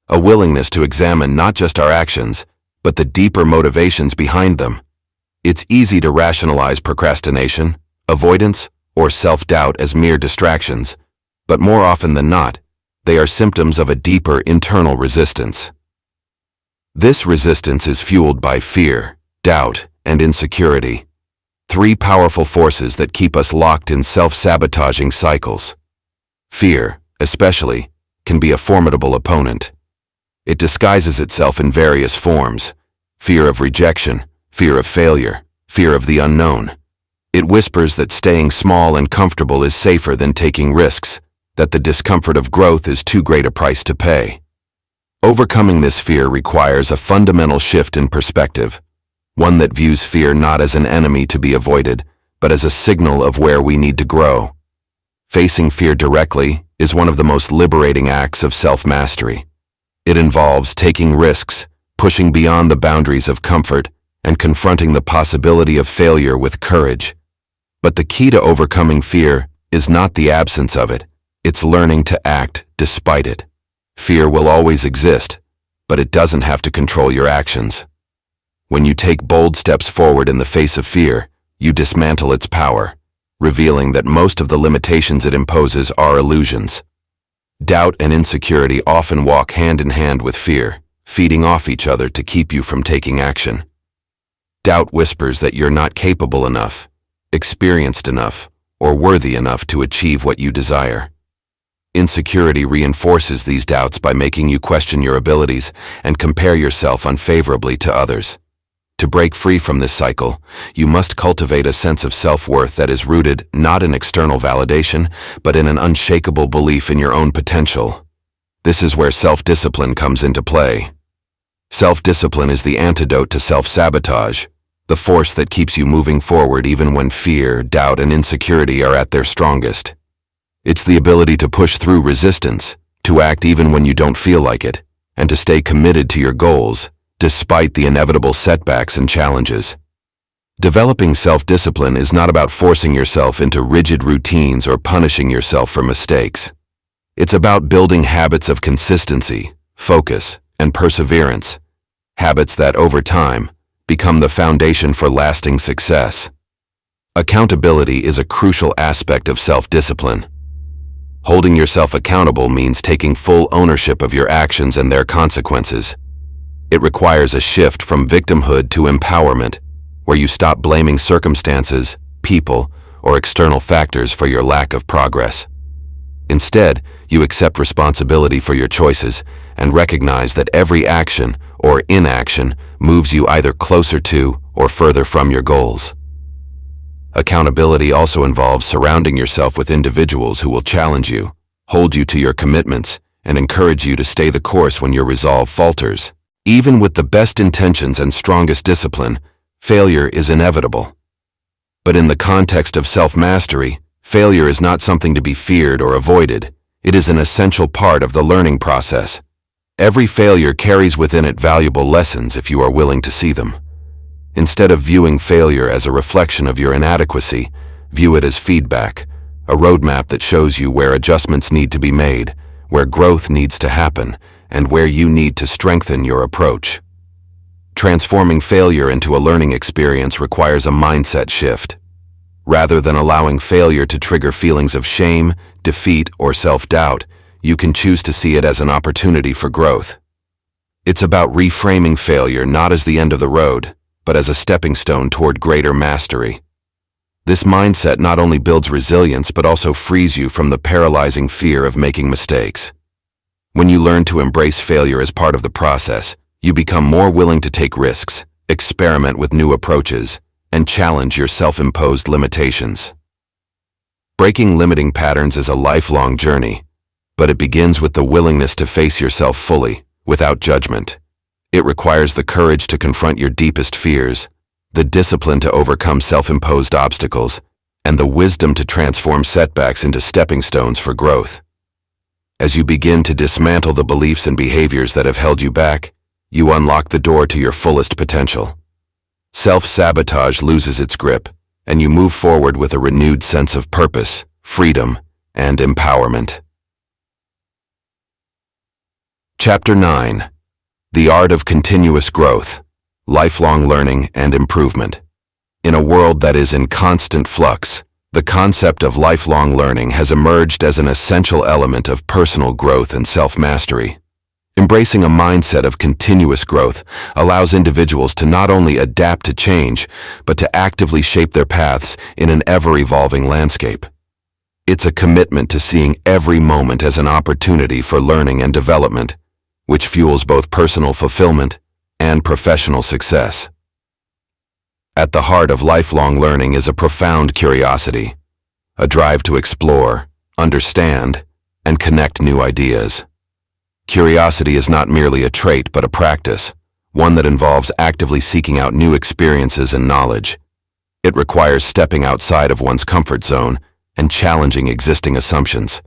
a willingness to examine not just our actions, but the deeper motivations behind them. It's easy to rationalize procrastination, avoidance, or self-doubt as mere distractions, but more often than not, they are symptoms of a deeper internal resistance. This resistance is fueled by fear, doubt, and insecurity, three powerful forces that keep us locked in self-sabotaging cycles. Fear, especially, can be a formidable opponent. It disguises itself in various forms: fear of rejection, fear of failure, fear of the unknown. It whispers that staying small and comfortable is safer than taking risks, that the discomfort of growth is too great a price to pay. Overcoming this fear requires a fundamental shift in perspective, one that views fear not as an enemy to be avoided, but as a signal of where we need to grow. Facing fear directly is one of the most liberating acts of self-mastery. It involves taking risks, pushing beyond the boundaries of comfort, and confronting the possibility of failure with courage. But the key to overcoming fear is not the absence of it, it's learning to act despite it. Fear will always exist, but it doesn't have to control your actions. When you take bold steps forward in the face of fear, you dismantle its power, revealing that most of the limitations it imposes are illusions. Doubt and insecurity often walk hand in hand with fear, feeding off each other to keep you from taking action. Doubt whispers that you're not capable enough, experienced enough, or worthy enough to achieve what you desire. Insecurity reinforces these doubts by making you question your abilities and compare yourself unfavorably to others. To break free from this cycle, you must cultivate a sense of self-worth that is rooted not in external validation, but in an unshakable belief in your own potential. This is where self-discipline comes into play. Self-discipline is the antidote to self-sabotage, the force that keeps you moving forward even when fear, doubt, and insecurity are at their strongest. It's the ability to push through resistance, to act even when you don't feel like it, and to stay committed to your goals, despite the inevitable setbacks and challenges. Developing self-discipline is not about forcing yourself into rigid routines or punishing yourself for mistakes. It's about building habits of consistency, focus, and perseverance, habits that, over time, become the foundation for lasting success. Accountability is a crucial aspect of self-discipline. Holding yourself accountable means taking full ownership of your actions and their consequences. It requires a shift from victimhood to empowerment, where you stop blaming circumstances, people, or external factors for your lack of progress. Instead, you accept responsibility for your choices and recognize that every action or inaction moves you either closer to or further from your goals. Accountability also involves surrounding yourself with individuals who will challenge you, hold you to your commitments, and encourage you to stay the course when your resolve falters. Even with the best intentions and strongest discipline, failure is inevitable. But in the context of self-mastery, failure is not something to be feared or avoided. It is an essential part of the learning process. Every failure carries within it valuable lessons if you are willing to see them. Instead of viewing failure as a reflection of your inadequacy, view it as feedback, a roadmap that shows you where adjustments need to be made, where growth needs to happen, and where you need to strengthen your approach. Transforming failure into a learning experience requires a mindset shift. Rather than allowing failure to trigger feelings of shame, defeat, or self-doubt, you can choose to see it as an opportunity for growth. It's about reframing failure not as the end of the road, but as a stepping stone toward greater mastery. This mindset not only builds resilience but also frees you from the paralyzing fear of making mistakes. When you learn to embrace failure as part of the process, you become more willing to take risks, experiment with new approaches, and challenge your self-imposed limitations. Breaking limiting patterns is a lifelong journey, but it begins with the willingness to face yourself fully, without judgment. It requires the courage to confront your deepest fears, the discipline to overcome self-imposed obstacles, and the wisdom to transform setbacks into stepping stones for growth. As you begin to dismantle the beliefs and behaviors that have held you back, you unlock the door to your fullest potential. Self-sabotage loses its grip, and you move forward with a renewed sense of purpose, freedom, and empowerment. Chapter 9. The Art of Continuous Growth, Lifelong Learning and Improvement. In a world that is in constant flux, the concept of lifelong learning has emerged as an essential element of personal growth and self-mastery. Embracing a mindset of continuous growth allows individuals to not only adapt to change, but to actively shape their paths in an ever-evolving landscape. It's a commitment to seeing every moment as an opportunity for learning and development, which fuels both personal fulfillment and professional success. At the heart of lifelong learning is a profound curiosity, a drive to explore, understand, and connect new ideas. Curiosity is not merely a trait but a practice, one that involves actively seeking out new experiences and knowledge. It requires stepping outside of one's comfort zone and challenging existing assumptions.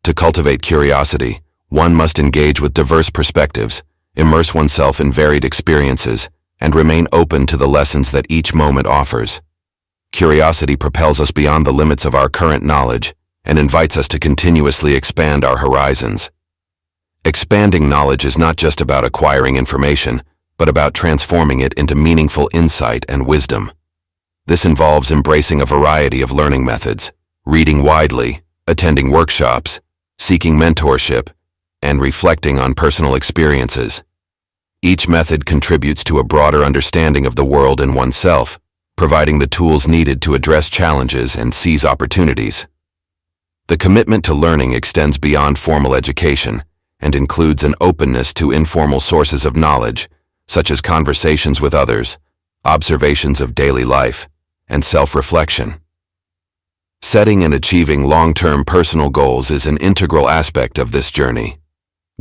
To cultivate curiosity, one must engage with diverse perspectives, immerse oneself in varied experiences, and remain open to the lessons that each moment offers. Curiosity propels us beyond the limits of our current knowledge and invites us to continuously expand our horizons. Expanding knowledge is not just about acquiring information, but about transforming it into meaningful insight and wisdom. This involves embracing a variety of learning methods, reading widely, attending workshops, seeking mentorship, and reflecting on personal experiences. Each method contributes to a broader understanding of the world and oneself, providing the tools needed to address challenges and seize opportunities. The commitment to learning extends beyond formal education and includes an openness to informal sources of knowledge, such as conversations with others, observations of daily life, and self-reflection. Setting and achieving long-term personal goals is an integral aspect of this journey.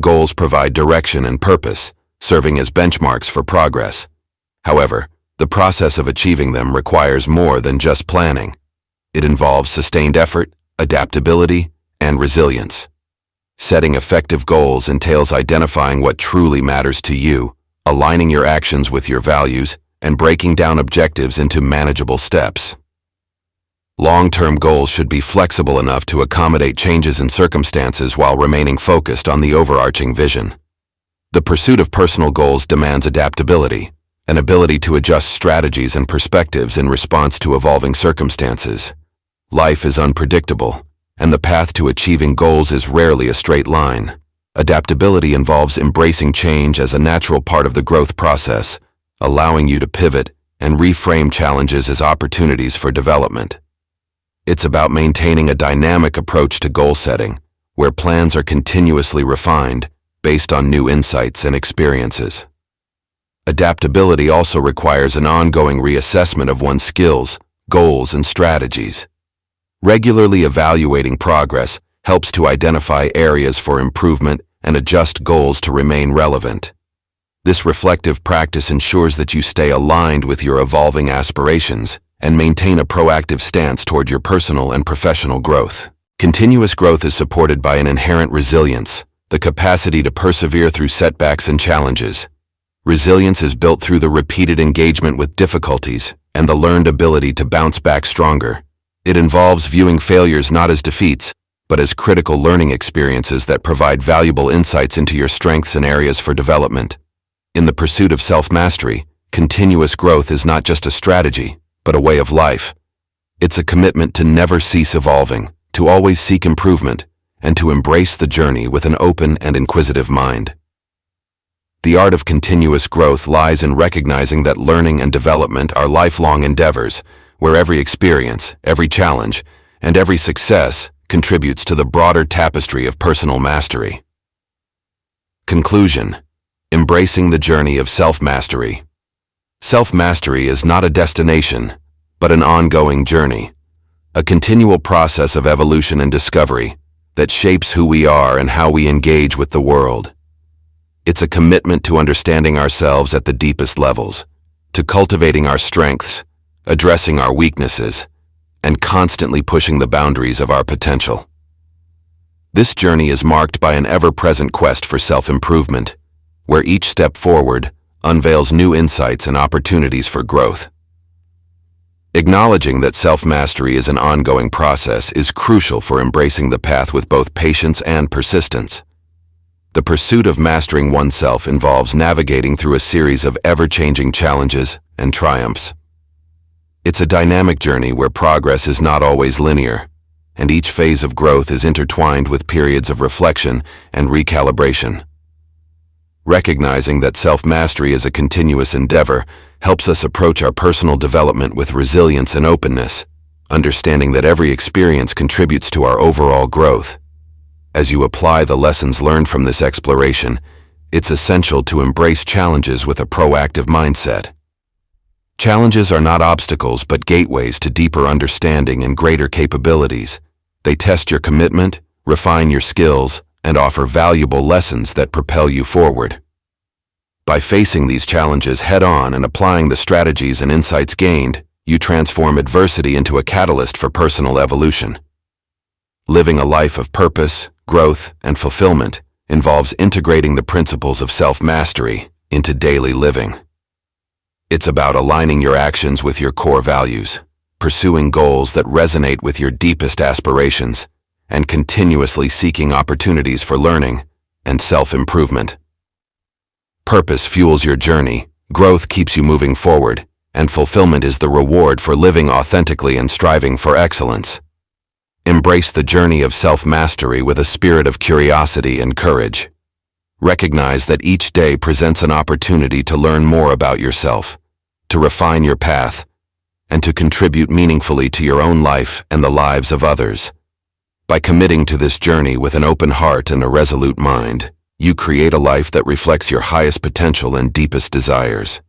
Goals provide direction and purpose, serving as benchmarks for progress. However, the process of achieving them requires more than just planning. It involves sustained effort, adaptability, and resilience. Setting effective goals entails identifying what truly matters to you, aligning your actions with your values, and breaking down objectives into manageable steps. Long-term goals should be flexible enough to accommodate changes in circumstances while remaining focused on the overarching vision. The pursuit of personal goals demands adaptability, an ability to adjust strategies and perspectives in response to evolving circumstances. Life is unpredictable, and the path to achieving goals is rarely a straight line. Adaptability involves embracing change as a natural part of the growth process, allowing you to pivot and reframe challenges as opportunities for development. It's about maintaining a dynamic approach to goal setting, where plans are continuously refined based on new insights and experiences. Adaptability also requires an ongoing reassessment of one's skills, goals, and strategies. Regularly evaluating progress helps to identify areas for improvement and adjust goals to remain relevant. This reflective practice ensures that you stay aligned with your evolving aspirations and maintain a proactive stance toward your personal and professional growth. Continuous growth is supported by an inherent resilience, the capacity to persevere through setbacks and challenges. Resilience is built through the repeated engagement with difficulties and the learned ability to bounce back stronger. It involves viewing failures not as defeats, but as critical learning experiences that provide valuable insights into your strengths and areas for development. In the pursuit of self-mastery, continuous growth is not just a strategy, but a way of life. It's a commitment to never cease evolving, to always seek improvement, and to embrace the journey with an open and inquisitive mind. The art of continuous growth lies in recognizing that learning and development are lifelong endeavors, where every experience, every challenge, and every success contributes to the broader tapestry of personal mastery. Conclusion: embracing the journey of self-mastery. Self-mastery is not a destination, but an ongoing journey, a continual process of evolution and discovery that shapes who we are and how we engage with the world. It's a commitment to understanding ourselves at the deepest levels, to cultivating our strengths, addressing our weaknesses, and constantly pushing the boundaries of our potential. This journey is marked by an ever-present quest for self-improvement, where each step forward unveils new insights and opportunities for growth. Acknowledging that self-mastery is an ongoing process is crucial for embracing the path with both patience and persistence. The pursuit of mastering oneself involves navigating through a series of ever-changing challenges and triumphs. It's a dynamic journey where progress is not always linear, and each phase of growth is intertwined with periods of reflection and recalibration. Recognizing that self-mastery is a continuous endeavor helps us approach our personal development with resilience and openness, understanding that every experience contributes to our overall growth. As you apply the lessons learned from this exploration, it's essential to embrace challenges with a proactive mindset. Challenges are not obstacles but gateways to deeper understanding and greater capabilities. They test your commitment, refine your skills, and offer valuable lessons that propel you forward. By facing these challenges head-on and applying the strategies and insights gained, you transform adversity into a catalyst for personal evolution. Living a life of purpose, growth, and fulfillment involves integrating the principles of self-mastery into daily living. It's about aligning your actions with your core values, pursuing goals that resonate with your deepest aspirations, and continuously seeking opportunities for learning and self-improvement. Purpose fuels your journey, growth keeps you moving forward, and fulfillment is the reward for living authentically and striving for excellence. Embrace the journey of self-mastery with a spirit of curiosity and courage. Recognize that each day presents an opportunity to learn more about yourself, to refine your path, and to contribute meaningfully to your own life and the lives of others. By committing to this journey with an open heart and a resolute mind, you create a life that reflects your highest potential and deepest desires.